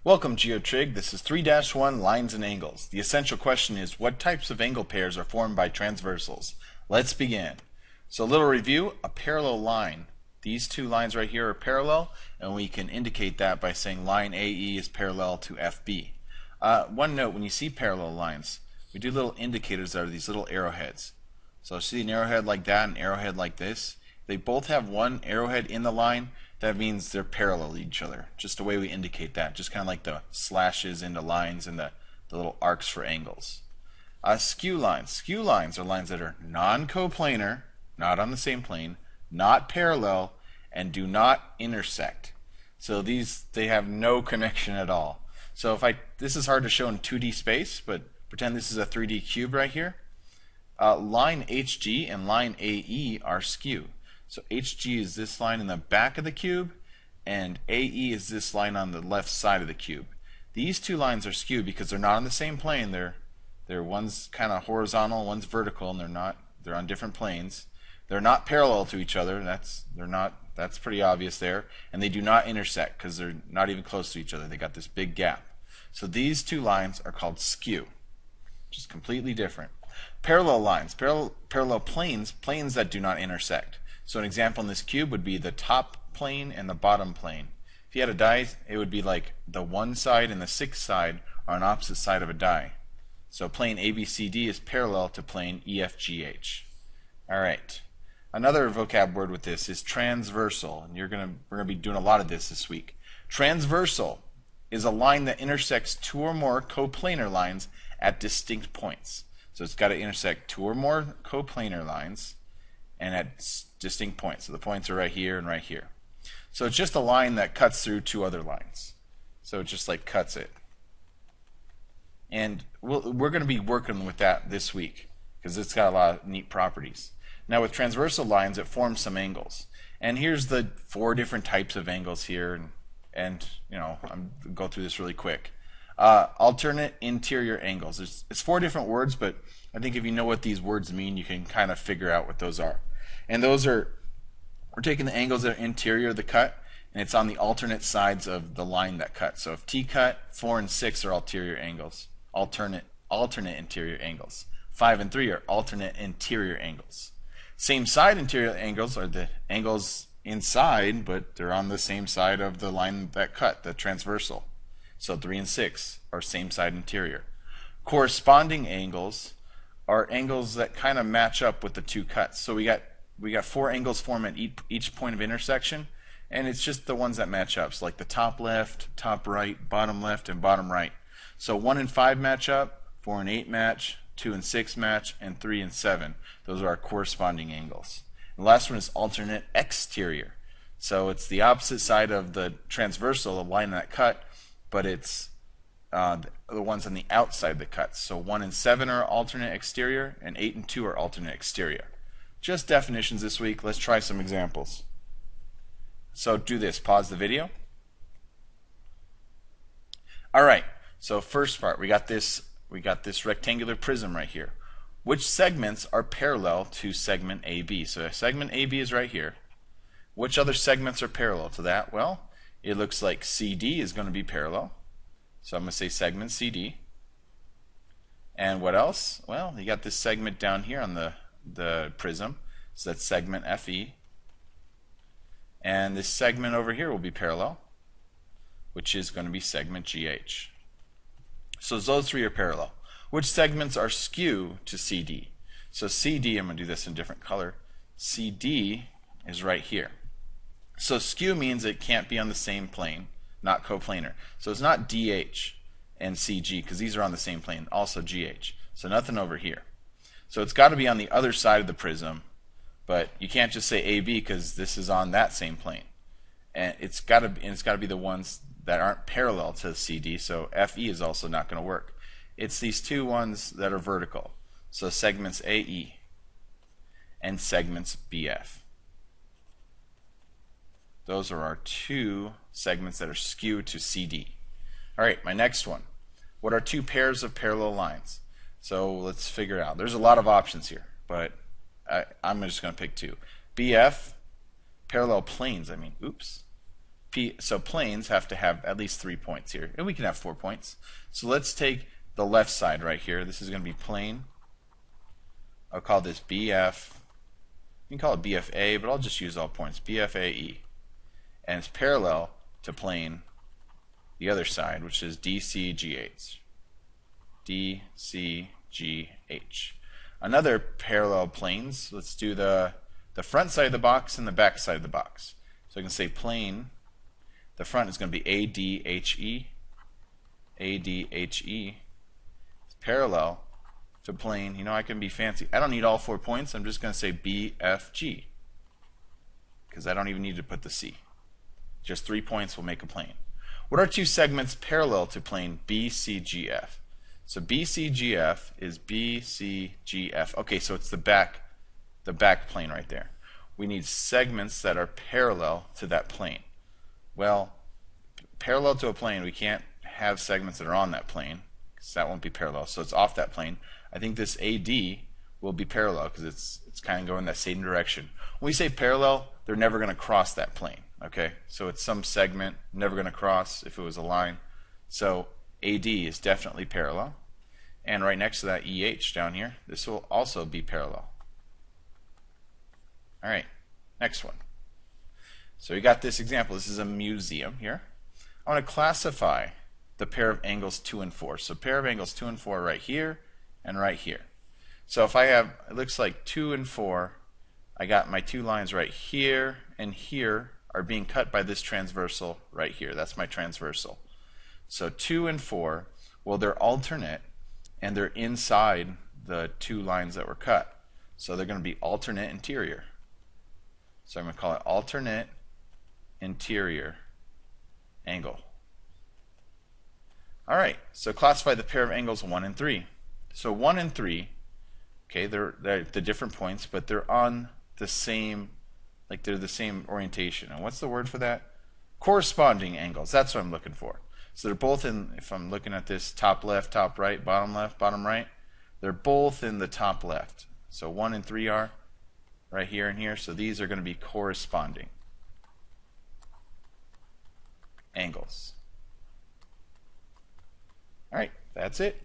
Welcome, GeoTrig. This is 3-1 Lines and Angles. The essential question is, what types of angle pairs are formed by transversals? Let's begin. So a little review, a parallel line. These two lines right here are parallel, and we can indicate that by saying line AE is parallel to FB. One note, when you see parallel lines, we do little indicators that are these little arrowheads. So see an arrowhead like that, an arrowhead like this. They both have one arrowhead in the line. That means they're parallel to each other. Just a way we indicate that. Just kind of like the slashes into lines and the little arcs for angles. Skew lines. Skew lines are lines that are non-coplanar, not on the same plane, not parallel, and do not intersect. So they have no connection at all. So this is hard to show in 2D space, but pretend this is a 3D cube right here. Line HG and line AE are skew. So HG is this line in the back of the cube, and AE is this line on the left side of the cube. These two lines are skewed because they're not on the same plane. They're one's kind of horizontal, one's vertical, and they're on different planes. They're not parallel to each other. That's pretty obvious there. And they do not intersect because they're not even close to each other. They got this big gap. So these two lines are called skew, which is completely different. Parallel lines, parallel planes that do not intersect. So an example in this cube would be the top plane and the bottom plane. If you had a die, it would be like the one side and the sixth side are on opposite side of a die. So plane ABCD is parallel to plane EFGH. Alright. Another vocab word with this is transversal, and we're going to be doing a lot of this week. Transversal is a line that intersects two or more coplanar lines at distinct points. So it's got to intersect two or more coplanar lines and at distinct points. So the points are right here and right here. So it's just a line that cuts through two other lines. So it just like cuts it. And we're going to be working with that this week because it's got a lot of neat properties. Now with transversal lines, it forms some angles. And here's the 4 different types of angles here. And I'm going to go through this really quick. Alternate interior angles. It's 4 different words, but I think if you know what these words mean, you can kind of figure out what those are. And those are, we're taking the angles that are interior of the cut, and it's on the alternate sides of the line that cut. So if T cut, 4 and 6 are ulterior angles, alternate interior angles. 5 and 3 are alternate interior angles. Same side interior angles are the angles inside, but they're on the same side of the line that cut, the transversal. So 3 and 6 are same side interior. Corresponding angles are angles that kind of match up with the two cuts. So we got 4 angles formed at each point of intersection, and it's just the ones that match up. So like the top left, top right, bottom left, and bottom right. So 1 and 5 match up, 4 and 8 match, 2 and 6 match, and 3 and 7. Those are our corresponding angles. The last one is alternate exterior. So it's the opposite side of the transversal, the line that cut, but it's the ones on the outside of the cuts. So 1 and 7 are alternate exterior, and 8 and 2 are alternate exterior. Just definitions this week. Let's try some examples. So do this. Pause the video. Alright, so first part, we got this rectangular prism right here. Which segments are parallel to segment AB? So segment AB is right here. Which other segments are parallel to that? Well, it looks like CD is going to be parallel. So I'm going to say segment CD. And what else? Well, you got this segment down here on the prism. So that's segment FE. And this segment over here will be parallel, which is going to be segment GH. So those 3 are parallel. Which segments are skew to CD? So CD, I'm going to do this in a different color. CD is right here. So skew means it can't be on the same plane, not coplanar. So it's not DH and CG because these are on the same plane, also GH. So nothing over here. So it's got to be on the other side of the prism, but you can't just say AB because this is on that same plane. And it's got to be the ones that aren't parallel to CD, so FE is also not going to work. It's these 2 ones that are vertical. So segments AE and segments BF. Those are our 2 segments that are skewed to CD. Alright, my next one. What are 2 pairs of parallel lines? So let's figure it out. There's a lot of options here, but I'm just going to pick 2. BF, parallel planes, oops. So planes have to have at least 3 points here, and we can have 4 points. So let's take the left side right here. This is going to be plane. I'll call this BF. You can call it BFA, but I'll just use all points. BFAE. And it's parallel to plane the other side, which is DCGH. DCGH. Another parallel planes. Let's do the front side of the box and the back side of the box. So I can say plane. The front is going to be ADHE. ADHE. It's parallel to plane. You know, I can be fancy. I don't need all 4 points. I'm just going to say BFG because I don't even need to put the C. Just 3 points will make a plane. What are two segments parallel to plane BCGF? So BCGF is BCGF. Okay, so it's the back plane right there. We need segments that are parallel to that plane. Well, parallel to a plane, we can't have segments that are on that plane because that won't be parallel. So it's off that plane. I think this AD will be parallel because it's kind of going that same direction. When we say parallel, they're never going to cross that plane. Okay, so it's some segment, never going to cross if it was a line. So AD is definitely parallel. And right next to that EH down here, this will also be parallel. All right, next one. So we got this example. This is a museum here. I want to classify the pair of angles 2 and 4. So pair of angles 2 and 4 right here and right here. So if I have, it looks like 2 and 4, I got my two lines right here and here are being cut by this transversal right here. That's my transversal. So 2 and 4, well, they're alternate and they're inside the two lines that were cut. So they're going to be alternate interior. So I'm going to call it alternate interior angle. All right, so classify the pair of angles 1 and 3. So 1 and 3, okay, they're the different points, but they're on the same, like they're the same orientation. And what's the word for that? Corresponding angles. That's what I'm looking for. So they're both in, if I'm looking at this top left, top right, bottom left, bottom right, they're both in the top left. So 1 and 3 are right here and here. So these are going to be corresponding angles. All right, that's it.